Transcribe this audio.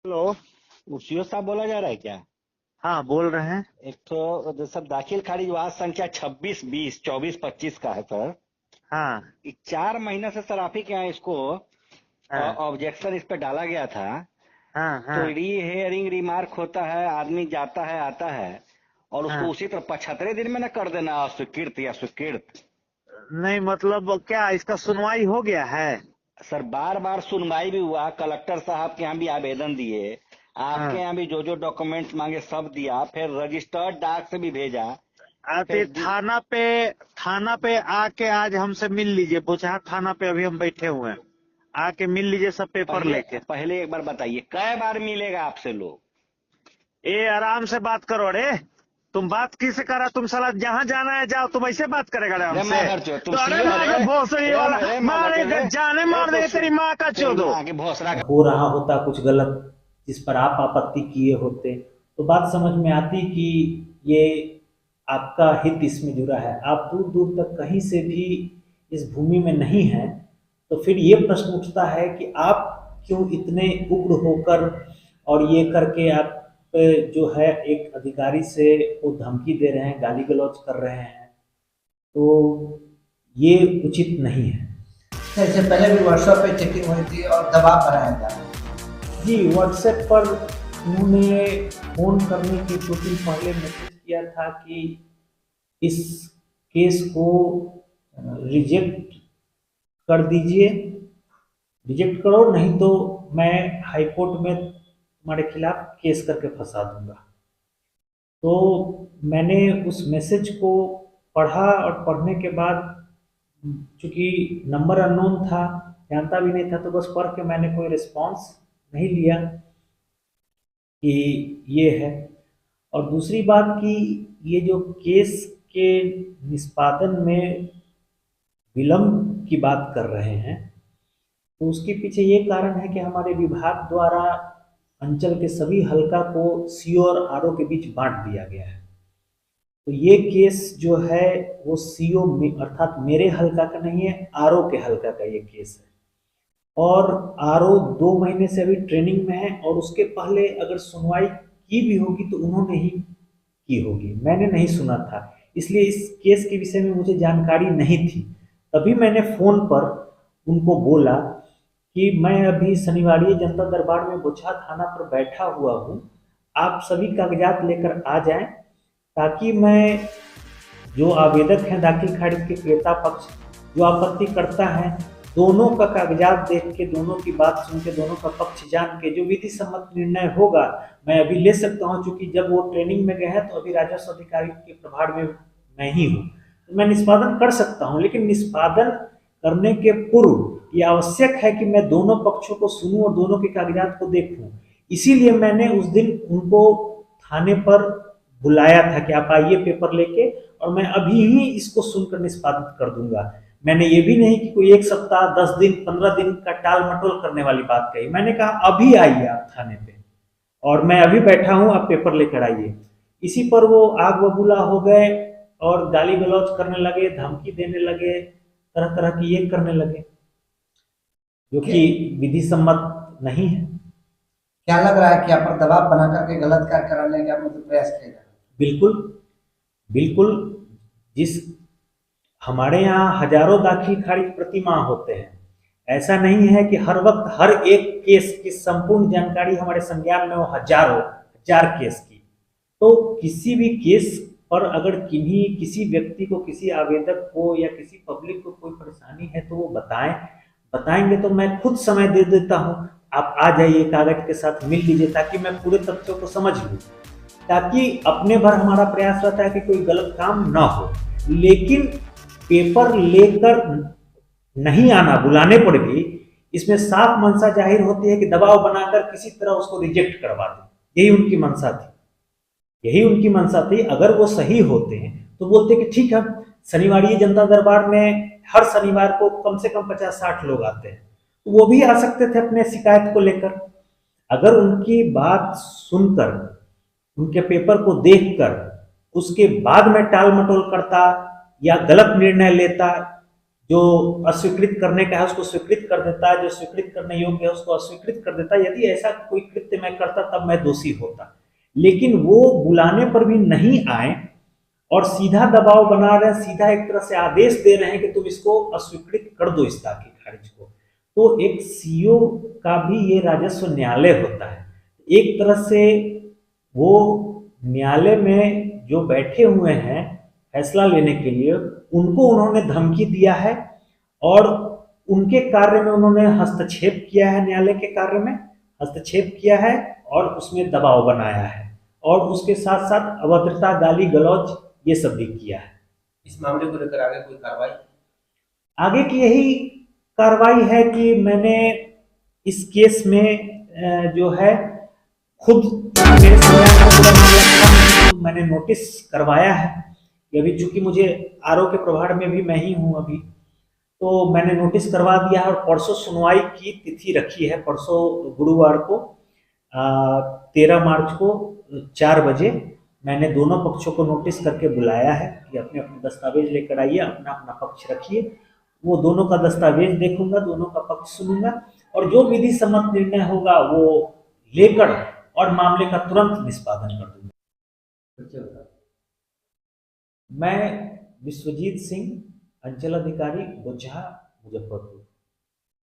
Hello. CO साहब बोला जा रहा है क्या? हाँ, बोल रहे हैं। एक तो सर दाखिल खारिज वाद संख्या 26 20 24 25 का है सर। हाँ, 4 महीने से सर आप ही के यहाँ इसको हाँ, ऑब्जेक्शन इस पे डाला गया था। हाँ, तो हाँ, री हेयरिंग रिमार्क होता है, आदमी जाता है आता है और उसको हाँ। उसी तरह 75 दिन में न कर देना अस्वीकृत या स्वीकृत। नहीं, मतलब क्या इसका सुनवाई हो गया है? सर बार बार सुनवाई भी हुआ, कलेक्टर साहब के यहाँ भी आवेदन दिए, आपके हाँ। यहाँ भी जो जो डॉक्यूमेंट्स मांगे सब दिया, फिर रजिस्टर्ड डाक से भी भेजा। आते फिर थाना पे आके आज हमसे मिल लीजिए। बुचहा थाना पे अभी हम बैठे हुए हैं। आके मिल लीजिए सब पेपर पहले लेके। पहले एक बार बताइए कै बार मिलेगा आपसे लोग? ए, आराम से बात करो रे। तुम बात किससे करा? तुम साला जहाँ जाना है जाओ। तुम ऐसे बात करेगा आराम रे से? माधर चो तुम तो अरे सीओ माँ रे। का भोसड़ी रे वाला रे माधर के रे। मारेगा, जाने रे मार तो देगा तेरी माँ का तेरी चोदो। माँ की भोसड़ा का। हो रहा होता कुछ गलत जिस पर आप आपत्ति किए होते तो बात समझ में आती कि ये आपका हित इसमें जुड़ा है। आप दूर दूर तक कहीं से भी इस भूमि में नहीं हैं, तो फिर ये प्रश्न उठता है कि आप क्यों इतने उग्र होकर और ये करके आप जो है एक अधिकारी से वो धमकी दे रहे हैं, गाली गलौज कर रहे हैं। तो ये उचित नहीं है। अच्छा, इससे पहले भी व्हाट्सएप पे चेकिंग हुई थी और दबाव बनाया जा रहा है। जी, व्हाट्सएप पर उन्होंने फ़ोन करने के 2 दिन पहले मैसेज किया था कि इस केस को रिजेक्ट कर दीजिए, रिजेक्ट करो नहीं तो मैं हाई कोर्ट में तुम्हारे खिलाफ केस करके फंसा दूंगा। तो मैंने उस मैसेज को पढ़ा और पढ़ने के बाद चूंकि नंबर अननोन था, जानता भी नहीं था, तो बस पढ़ के मैंने कोई रिस्पॉन्स नहीं लिया कि ये है। और दूसरी बात कि ये जो केस के निष्पादन में विलंब की बात कर रहे हैं, तो उसके पीछे ये कारण है कि हमारे विभाग द्वारा अंचल के सभी हल्का को सीओ और आरओ के बीच बांट दिया गया है। तो ये केस जो है वो सीओ में अर्थात मेरे हल्का का नहीं है, आरओ के हल्का का ये केस है। और आरओ 2 महीने से अभी ट्रेनिंग में है और उसके पहले अगर सुनवाई की भी होगी तो उन्होंने ही की होगी, मैंने नहीं सुना था। इसलिए इस केस के विषय में मुझे जानकारी नहीं थी। तभी मैंने फ़ोन पर उनको बोला कि मैं अभी शनिवारी जनता दरबार में बुचहा थाना पर बैठा हुआ हूँ, आप सभी कागजात लेकर आ जाएं ताकि मैं जो आवेदक हैं दाखिल खारिज के क्रेता पक्ष जो आपत्ति करता है, दोनों का कागजात देख के, दोनों की बात सुन के, दोनों का पक्ष जान के जो विधि सम्मत निर्णय होगा मैं अभी ले सकता हूं। चूंकि जब वो ट्रेनिंग में गए हैं तो अभी राजस्व अधिकारी के प्रभार में मैं ही हूँ, तो मैं निष्पादन कर सकता हूँ। लेकिन निष्पादन करने के पूर्व ये आवश्यक है कि मैं दोनों पक्षों को सुनूं और दोनों के कागजात को देखूं। इसीलिए मैंने उस दिन उनको थाने पर बुलाया था कि आप आइए पेपर लेके, और मैं अभी ही इसको सुनकर निष्पादित कर दूंगा। मैंने ये भी नहीं कि कोई 1 सप्ताह 10 दिन 15 दिन का टाल मटोल करने वाली बात कही। मैंने कहा अभी आइए आप थाने पे और मैं अभी बैठा हूं, आप पेपर लेकर आइए। इसी पर वो आग बबूला हो गए और गाली गलौज करने लगे, धमकी देने लगे, तरह तरह की ये करने लगे जो कि विधि सम्मत नहीं है। क्या लग रहा है कि आप पर दबाव बना करके गलत कार्य कराने का मतलब प्रयास किया जा रहा है? बिल्कुल, बिल्कुल। जिस हमारे यहाँ हजारों दाखिल खारिज प्रतिमाह होते हैं, ऐसा नहीं है कि हर वक्त हर एक केस की संपूर्ण जानकारी हमारे संज्ञान में हो, हजारों हजार केस की। तो किसी भी केस पर अगर किसी व्यक्ति को, किसी आवेदक को या किसी पब्लिक को कोई परेशानी है तो वो बताएंगे तो मैं खुद समय दे देता हूँ। आप आ जाइए, कागज के साथ मिल लीजिए ताकि मैं पूरे तथ्यों को समझ लूँ, ताकि अपने भर हमारा प्रयास रहता है कि कोई गलत काम ना हो। लेकिन पेपर लेकर नहीं आना, बुलाने पर भी इसमें साफ मंशा जाहिर होती है कि दबाव बनाकर किसी तरह उसको रिजेक्ट करवा दें। यही उनकी मंशा थी, यही उनकी मंशा थी। अगर वो सही होते हैं तो बोलते कि ठीक है, शनिवारी जनता दरबार में हर शनिवार को कम से कम 50-60 लोग आते हैं, तो वो भी आ सकते थे अपने शिकायत को लेकर। अगर उनकी बात सुनकर, उनके पेपर को देखकर उसके बाद में टाल मटोल करता या गलत निर्णय लेता, जो अस्वीकृत करने का है उसको स्वीकृत कर देता है, जो स्वीकृत करने योग्य है उसको अस्वीकृत कर देता है। यदि ऐसा कोई कृत्य मैं करता तब मैं दोषी होता, लेकिन वो बुलाने पर भी नहीं आए और सीधा दबाव बना रहे हैं, सीधा एक तरह से आदेश दे रहे हैं कि तुम इसको अस्वीकृत कर दो, इस ताकि खारिज को। तो एक सीओ का भी ये राजस्व न्यायालय होता है। एक तरह से वो न्यायालय में जो बैठे हुए हैं फैसला लेने के लिए, उनको उन्होंने धमकी दिया है और उनके कार्य में उन्होंने हस्तक्षेप किया है, न्यायालय के कार्य में हस्तक्षेप किया है और उसमें दबाव बनाया है, और उसके साथ साथ अभद्रता, गाली गलौज ये सब भी किया है। इस मामले को लेकर आगे कोई कार्रवाई? आगे की यही कार्रवाई है कि मैंने इस केस में जो है खुद मेरे मैंने नोटिस करवाया है कि अभी चूंकि मुझे आरओ के प्रभार में भी मैं ही हूँ अभी, तो मैंने नोटिस करवा दिया है और परसों सुनवाई की तिथि रखी है। परसों गुरुवार को 13 मार्च को 4 बजे मैंने दोनों पक्षों को नोटिस करके बुलाया है कि अपने अपने दस्तावेज लेकर आइए, अपना अपना पक्ष रखिए। वो दोनों का दस्तावेज देखूंगा, दोनों का पक्ष सुनूंगा और जो विधि सम्मत निर्णय होगा वो लेकर और मामले का तुरंत निष्पादन कर दूंगा। मैं विश्वजीत सिंह, अंचल अधिकारी बोचहा, मुजफ्फरपुर।